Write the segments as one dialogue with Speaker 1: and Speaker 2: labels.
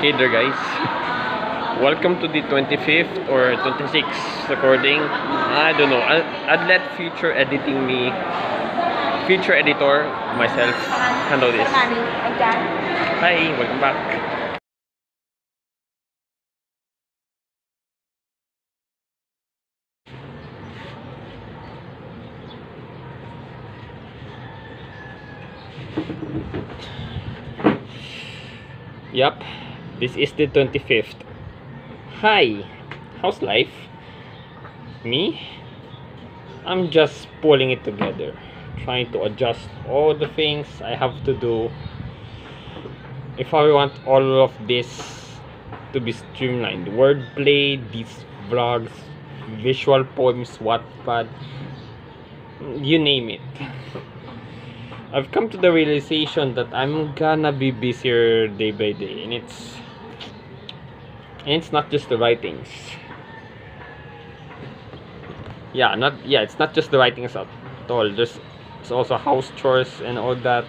Speaker 1: Hey there guys, welcome to the 25th or 26th recording. I don't know, I'd let future editor myself handle this. Hi, welcome back. Yep, this is the 25th. Hi, how's life? Me? I'm just pulling it together, trying to adjust all the things I have to do if I want all of this to be streamlined. Wordplay, these vlogs, visual poems, Wattpad, you name it. I've come to the realization that I'm gonna be busier day by day, and it's not just the writings. It's not just the writings at all. There's also house chores and all that.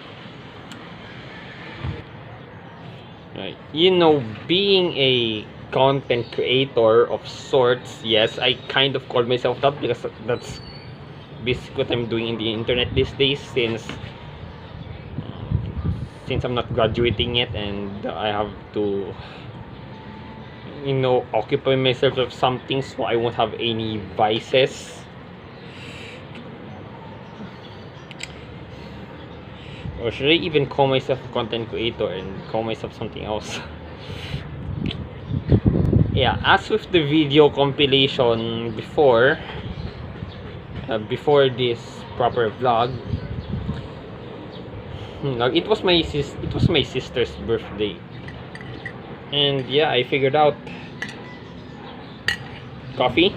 Speaker 1: Right. You know, being a content creator of sorts, yes, I kind of call myself that because that's basically what I'm doing in the internet these days, since I'm not graduating yet and I have to, occupy myself with something so I won't have any vices. Or should I even call myself a content creator and call myself something else? Yeah, as with the video compilation before this proper vlog, it was my sister's birthday, and yeah, I figured out coffee.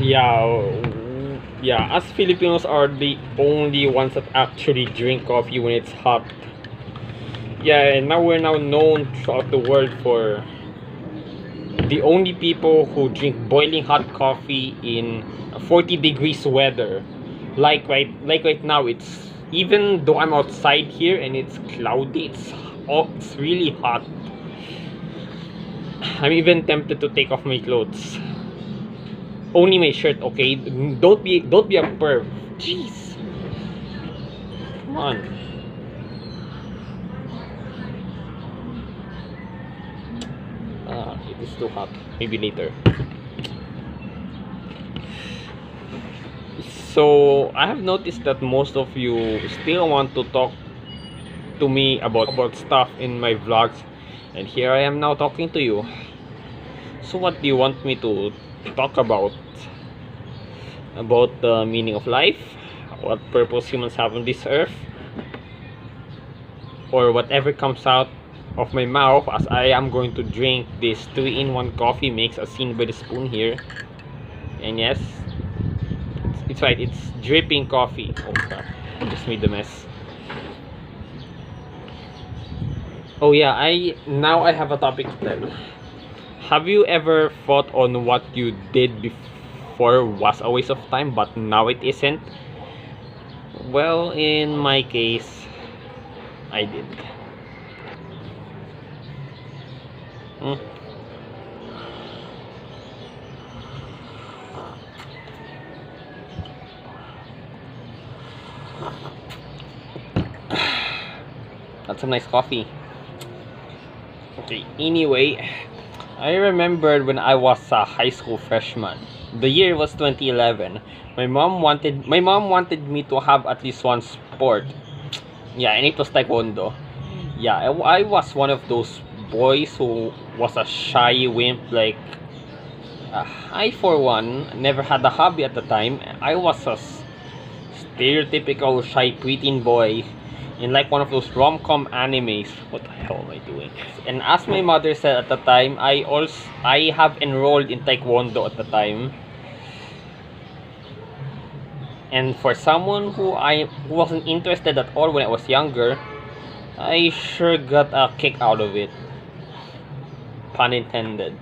Speaker 1: Yeah, us Filipinos are the only ones that actually drink coffee when it's hot. Yeah, and we're now known throughout the world for the only people who drink boiling hot coffee in 40 degrees weather. Like right now, it's, even though I'm outside here and it's cloudy, it's really hot. I'm even tempted to take off my clothes. Only my shirt, okay? Don't be a perv. Jeez. Come on. It is too hot. Maybe later. So I have noticed that most of you still want to talk to me about stuff in my vlogs, and here I am now talking to you. So what do you want me to talk about? About the meaning of life, what purpose humans have on this earth, or whatever comes out of my mouth as I am going to drink this 3-in-1 coffee mix as seen by the spoon here. And yes, it's right, it's dripping coffee. Oh crap, I just made a mess. Oh yeah, I have a topic to tell. Have you ever thought on what you did before was a waste of time but now it isn't? Well, in my case, I did. That's some nice coffee. Okay, anyway, I remembered when I was a high school freshman. The year was 2011. My mom wanted me to have at least one sport. Yeah, and it was taekwondo. Yeah, I was one of those boys who was a shy wimp. Like, I for one never had a hobby at the time. I was a stereotypical shy preteen boy in like one of those rom-com animes. What the hell am I doing? And as my mother said at the time, I have enrolled in taekwondo at the time. And for someone who wasn't interested at all when I was younger, I sure got a kick out of it. Pun intended.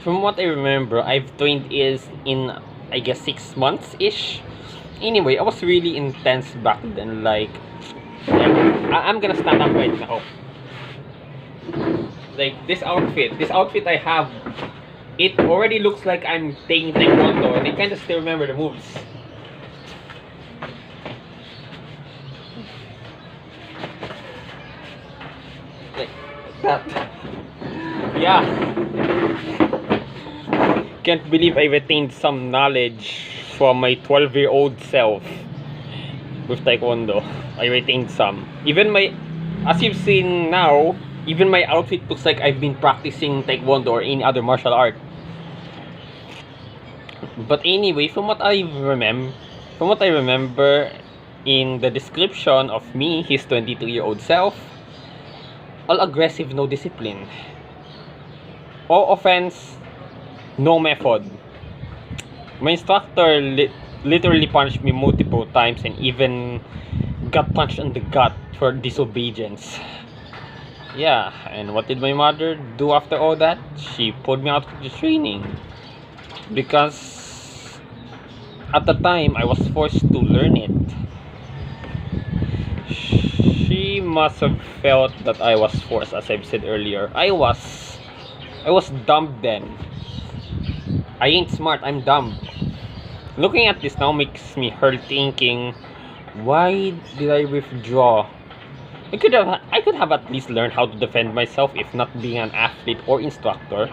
Speaker 1: from what I remember, I've trained is in, I guess, 6 months ish. Anyway, I was really intense back then. Like, I'm gonna stand up right now. Like this outfit I have, it already looks like I'm taking taekwondo, and I kind of still remember the moves. Like that. Yeah. Can't believe I retained some knowledge from my 12-year-old self with taekwondo. I retained some. Even my, as you've seen now, even my outfit looks like I've been practicing taekwondo or any other martial art. But anyway, from what I remember in the description of me, his 22-year-old self, all aggressive, no discipline. All offense, no method. My instructor literally punched me multiple times and even got punched in the gut for disobedience. Yeah, and what did my mother do after all that? She pulled me out of the training because at the time I was forced to learn it. She must have felt that I was forced, as I've said earlier. I was dumb then. I ain't smart, I'm dumb. Looking at this now makes me hurt thinking, why did I withdraw? I could have at least learned how to defend myself, if not being an athlete or instructor.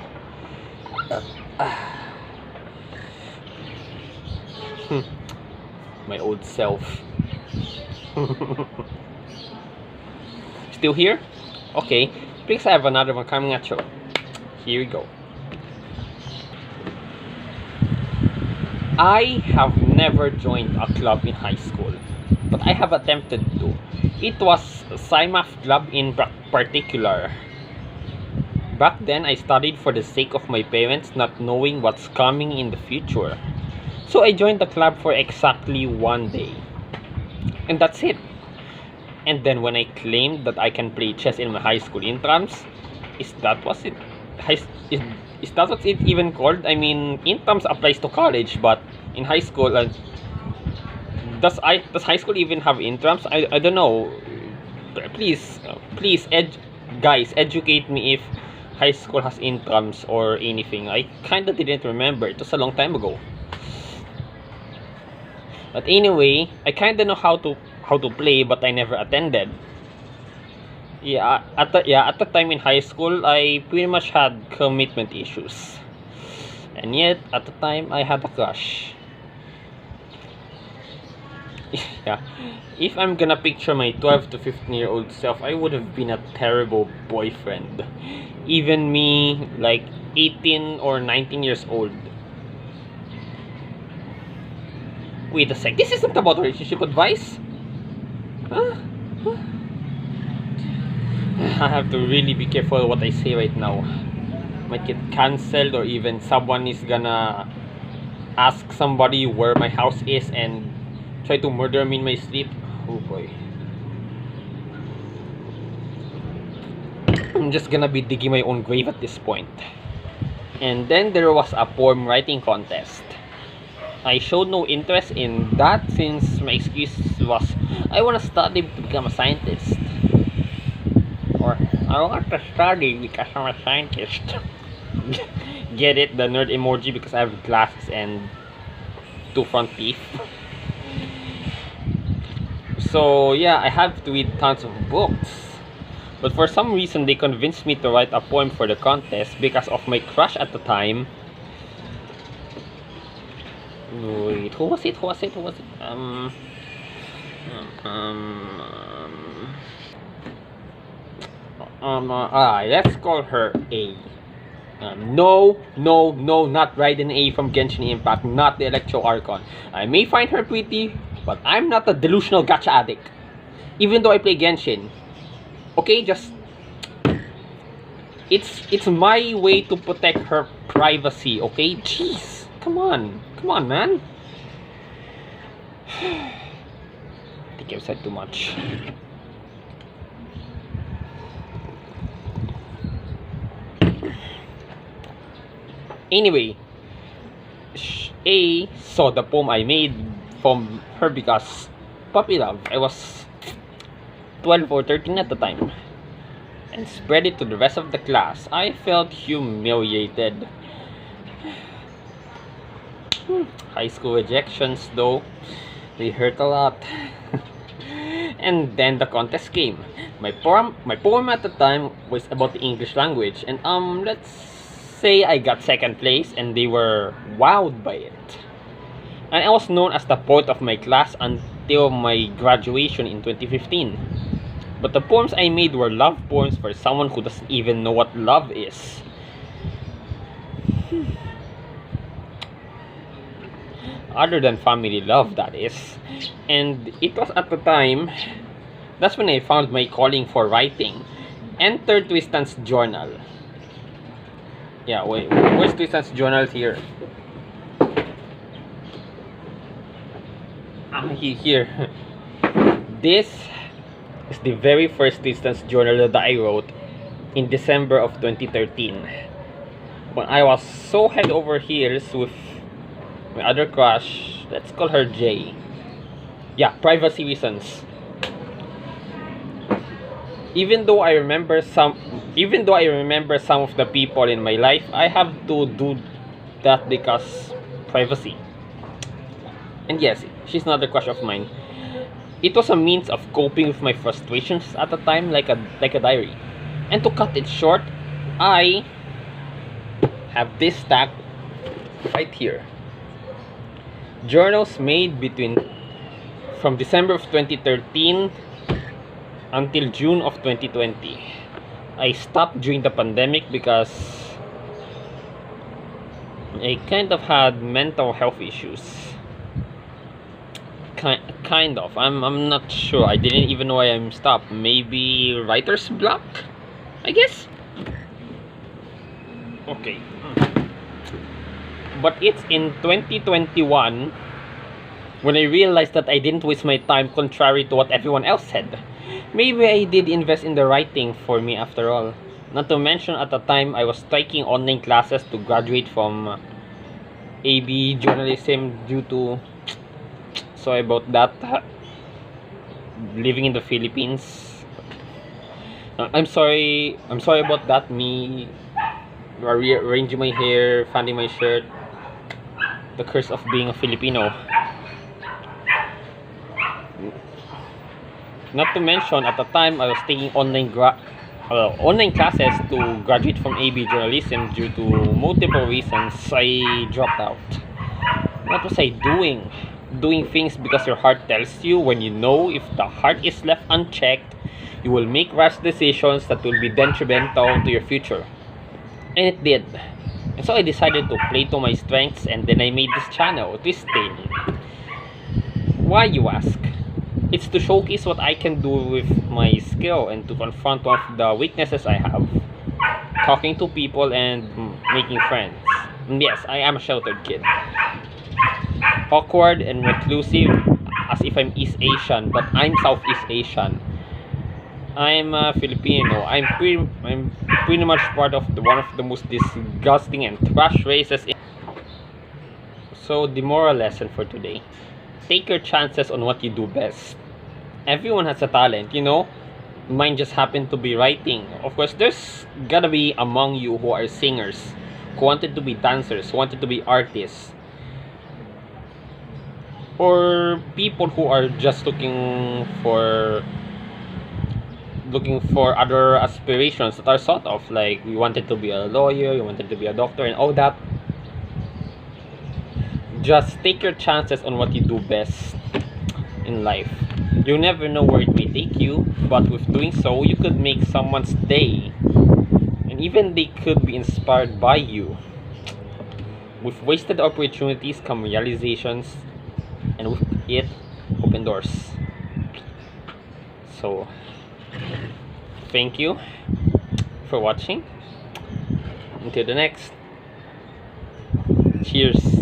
Speaker 1: My old self. Still here? Okay, please, I have another one coming at you. Here we go. I have never joined a club in high school, but I have attempted to. It was SciMath club in particular. Back then, I studied for the sake of my parents not knowing what's coming in the future. So I joined the club for exactly 1 day. And that's it. And then when I claimed that I can play chess in my high school intrams, is that what it even called? I mean, intrams applies to college, but in high school, does high school even have intrams? I don't know. Please, guys, educate me if high school has intrams or anything. I kinda didn't remember. It was a long time ago. But anyway, I kinda know how to play, but I never attended. At the time in high school, I pretty much had commitment issues, and yet at the time I had a crush. Yeah, if I'm gonna picture my 12 to 15-year-old self, I would have been a terrible boyfriend. Even me, like 18 or 19 years old. Wait a sec, this isn't about relationship advice? Huh? I have to really be careful what I say right now. Might get cancelled, or even someone is gonna ask somebody where my house is and try to murder me in my sleep. Oh boy. I'm just gonna be digging my own grave at this point. And then there was a poem writing contest. I showed no interest in that since my excuse was I want to study to become a scientist. Or I want to study because I'm a scientist. Get it? The nerd emoji because I have glasses and 2 front teeth. So yeah, I have to read tons of books. But for some reason they convinced me to write a poem for the contest because of my crush at the time. Wait, who was it? Let's call her A. No, not Raiden A from Genshin Impact, not the Electro Archon. I may find her pretty, but I'm not a delusional gacha addict. Even though I play Genshin. Okay, just... It's my way to protect her privacy, okay? Jeez, come on, man. I think I've said too much. Anyway, A saw the poem I made from her because puppy love. I was 12 or 13 at the time, and spread it to the rest of the class. I felt humiliated. High school rejections, though, they hurt a lot. And then the contest came. My poem at the time was about the English language, and let's say I got second place, and they were wowed by it. And I was known as the poet of my class until my graduation in 2015. But the poems I made were love poems for someone who doesn't even know what love is. Other than family love, that is. And it was at the time, that's when I found my calling for writing. Enter Twistan's journal. Yeah, wait, where's Twistan's journal here? Here. This is the very first Twistan's journal that I wrote in December of 2013. When I was so head over heels with my other crush, let's call her J. Yeah, privacy reasons. Even though I remember some of the people in my life, I have to do that because privacy. And yes, she's not a crush of mine. It was a means of coping with my frustrations at the time, like a diary. And to cut it short, I have this stack right here. Journals made from December of 2013 until June of 2020. I stopped during the pandemic because I kind of had mental health issues. Kind of. I'm not sure. I didn't even know why I'm stopped. Maybe writer's block, I guess. Okay. But it's in 2021 when I realized that I didn't waste my time contrary to what everyone else said. Maybe I did invest in the writing for me after all. Not to mention, at the time I was taking online classes to graduate from AB journalism due to, sorry about that, living in the Philippines. I'm sorry about that. Me rearranging my hair, fanning my shirt. The curse of being a Filipino. Not to mention, at the time I was taking online classes to graduate from AB journalism. Due to multiple reasons, I dropped out. What was I doing? Doing things because your heart tells you, when you know if the heart is left unchecked, you will make rash decisions that will be detrimental to your future. And it did. And so I decided to play to my strengths, and then I made this channel, Twisted. Why, you ask? It's to showcase what I can do with my skill and to confront one of the weaknesses I have. Talking to people and making friends. And yes, I am a sheltered kid. Awkward and reclusive, as if I'm East Asian, but I'm Southeast Asian. I'm a Filipino. I'm pretty much part of one of the most disgusting and trash races. So the moral lesson for today: take your chances on what you do best. Everyone has a talent, you know. Mine just happened to be writing. Of course, there's gotta be among you who are singers, who wanted to be dancers, who wanted to be artists, or people who are just looking for other aspirations that are sort of like, we wanted to be a lawyer, you wanted to be a doctor, and all that. Just take your chances on what you do best in life. You never know where it may take you, but with doing so, you could make someone's day, and even they could be inspired by you. With wasted opportunities come realizations, and with it, open doors. So, thank you for watching. Until the next. Cheers.